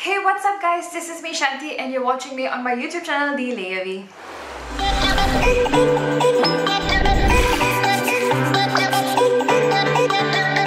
Hey, what's up guys? This is me Shanti and you're watching me on my YouTube channel, The Layavi.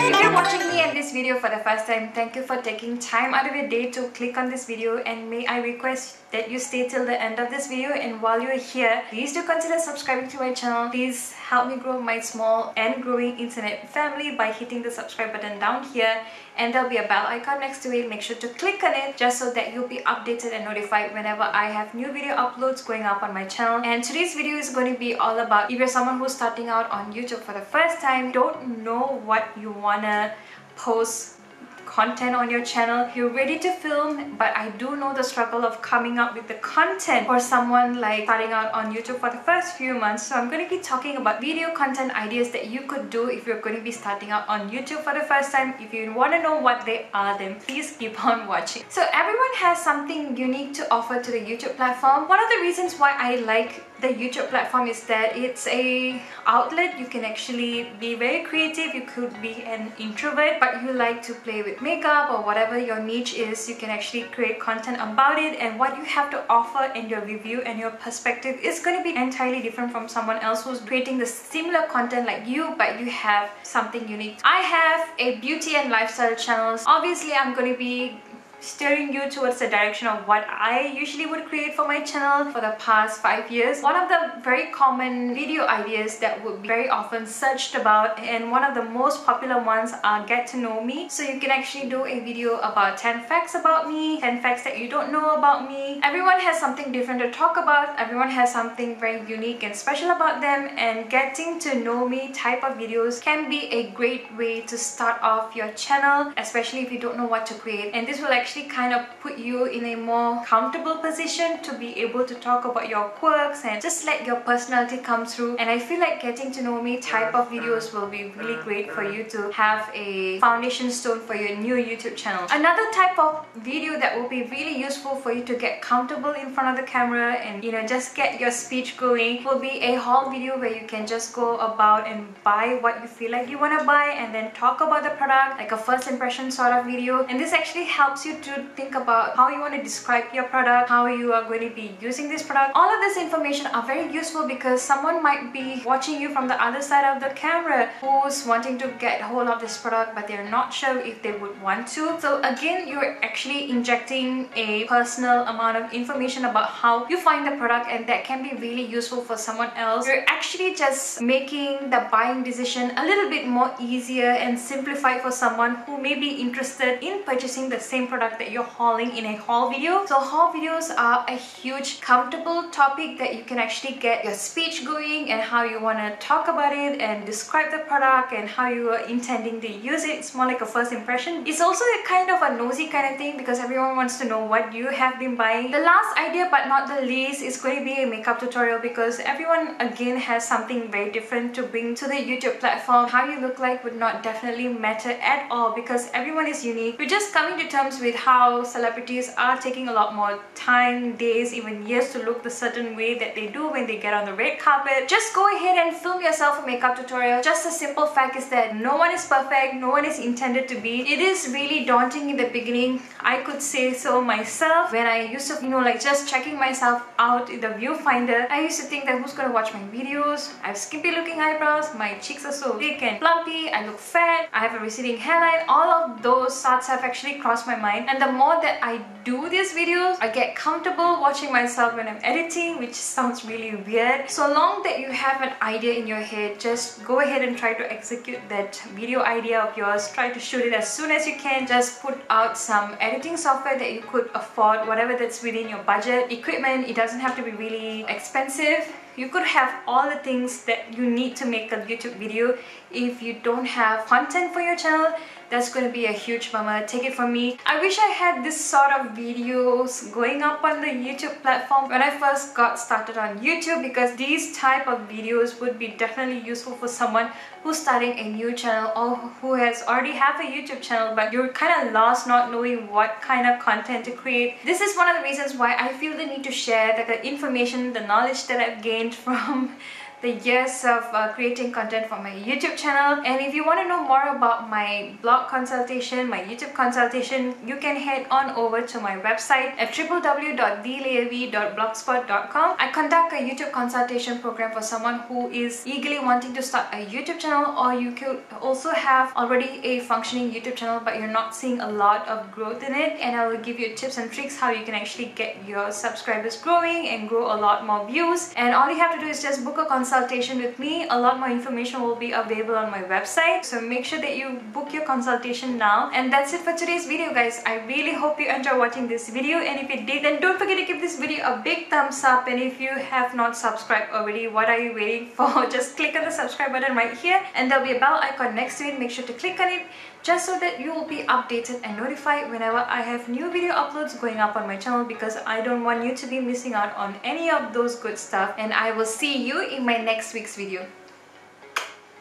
If you're watching me in this video for the first time, thank you for taking time out of your day to click on this video, and may I request that you stay till the end of this video. And while you're here, please do consider subscribing to my channel. Please help me grow my small and growing internet family by hitting the subscribe button down here, and there'll be a bell icon next to it. Make sure to click on it just so that you'll be updated and notified whenever I have new video uploads going up on my channel. And today's video is going to be all about if you're someone who's starting out on YouTube for the first time, don't know what you wanna post content on your channel, you're ready to film, but I do know the struggle of coming up with the content for someone like starting out on YouTube for the first few months. So I'm going to be talking about video content ideas that you could do if you're going to be starting out on YouTube for the first time. If you want to know what they are, then please keep on watching. So everyone has something unique to offer to the YouTube platform. One of the reasons why I like the YouTube platform is that it's a outlet. You can actually be very creative. You could be an introvert, but you like to play with makeup or whatever your niche is. You can actually create content about it, and what you have to offer in your review and your perspective is going to be entirely different from someone else who's creating the similar content like you, but you have something unique. I have a beauty and lifestyle channels. Obviously, I'm going to be steering you towards the direction of what I usually would create for my channel for the past 5 years. One of the very common video ideas that would be very often searched about, and one of the most popular ones, are get to know me. So you can actually do a video about 10 facts about me, 10 facts that you don't know about me. Everyone has something different to talk about. Everyone has something very unique and special about them, and getting to know me type of videos can be a great way to start off your channel, especially if you don't know what to create. And this will actually kind of put you in a more comfortable position to be able to talk about your quirks and just let your personality come through. And I feel like getting to know me type of videos will be really great for you to have a foundation stone for your new YouTube channel. Another type of video that will be really useful for you to get comfortable in front of the camera and just get your speech going will be a haul video, where you can just go about and buy what you feel like you want to buy and then talk about the product, like a first impression sort of video. And this actually helps you to think about how you want to describe your product, how you are going to be using this product. All of this information are very useful because someone might be watching you from the other side of the camera who's wanting to get hold of this product, but they're not sure if they would want to. So again, you're actually injecting a personal amount of information about how you find the product, and that can be really useful for someone else. You're actually just making the buying decision a little bit more easier and simplified for someone who may be interested in purchasing the same product that you're hauling in a haul video. So haul videos are a huge comfortable topic that you can actually get your speech going and how you want to talk about it and describe the product and how you are intending to use it. It's more like a first impression. It's also a kind of a nosy kind of thing because everyone wants to know what you have been buying. The last idea, but not the least, is going to be a makeup tutorial, because everyone again has something very different to bring to the YouTube platform. How you look like would not definitely matter at all because everyone is unique. We're just coming to terms with how celebrities are taking a lot more time, days, even years to look the certain way that they do when they get on the red carpet. Just go ahead and film yourself a makeup tutorial. Just a simple fact is that no one is perfect, no one is intended to be. It is really daunting in the beginning. I could say so myself. When I used to, like just checking myself out in the viewfinder, I used to think that who's gonna watch my videos? I have skimpy looking eyebrows, my cheeks are so big and plumpy, I look fat, I have a receding hairline. All of those thoughts have actually crossed my mind. And the more that I do these videos, I get comfortable watching myself when I'm editing, which sounds really weird. So long that you have an idea in your head, just go ahead and try to execute that video idea of yours. Try to shoot it as soon as you can. Just put out some editing software that you could afford, whatever that's within your budget. Equipment, it doesn't have to be really expensive. You could have all the things that you need to make a YouTube video. If you don't have content for your channel, that's going to be a huge bummer. Take it from me. I wish I had this sort of videos going up on the YouTube platform when I first got started on YouTube, because these type of videos would be definitely useful for someone who's starting a new channel or who has already have a YouTube channel but you're kind of lost not knowing what kind of content to create. This is one of the reasons why I feel the need to share the information, the knowledge that I've gained from the years of creating content for my YouTube channel. And if you want to know more about my blog consultation, my YouTube consultation, you can head on over to my website at www.thelav.blogspot.com. I conduct a YouTube consultation program for someone who is eagerly wanting to start a YouTube channel, or you could also have already a functioning YouTube channel but you're not seeing a lot of growth in it, and I will give you tips and tricks how you can actually get your subscribers growing and grow a lot more views. And all you have to do is just book a consultation with me. A lot more information will be available on my website, so make sure that you book your consultation now. And that's it for today's video, guys. I really hope you enjoyed watching this video, and if you did, then don't forget to give this video a big thumbs up. And if you have not subscribed already, what are you waiting for? Just click on the subscribe button right here, and there'll be a bell icon next to it. Make sure to click on it just so that you will be updated and notified whenever I have new video uploads going up on my channel, because I don't want you to be missing out on any of those good stuff. And I will see you in my next week's video.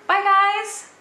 Bye guys!